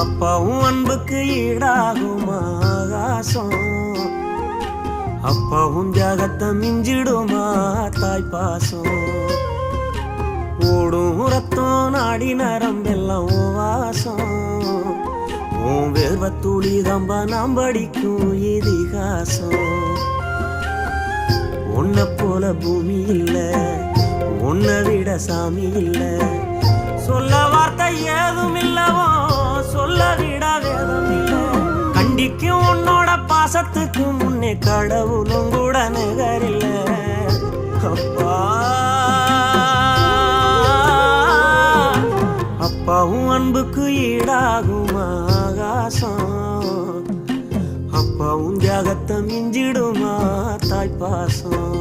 அப்பாவும் அன்புக்கு ஈடாகுமா ஆகாசம், அப்பாவும் தியாகத்தை மிஞ்சிடுமா தாய் பாசம். ஓடும் ரத்தம் நாடி நரம்பெல்லாம் ஓ வாசம், உன் வேர்வத்துளி தம்ப நாம் படிக்கும் இதிகாசம். உன்னை போல பூமி இல்ல, உன்னை விட சாமி இல்ல, சொல்ல வார்த்தை ஏதும் இல்லவோ சொல்ல விட வேதம் இல்ல. கண்டிக்கும் உன்னோட பாசத்துக்கு முன்னே கடவுளும் கூட நிகரில்ல. அப்பா அப்பாவும் அன்புக்கு ஈடாகுமா ஆகாசம், அப்பாவும் தியாகத்தை மிஞ்சிடுமா தாய் பாசம்.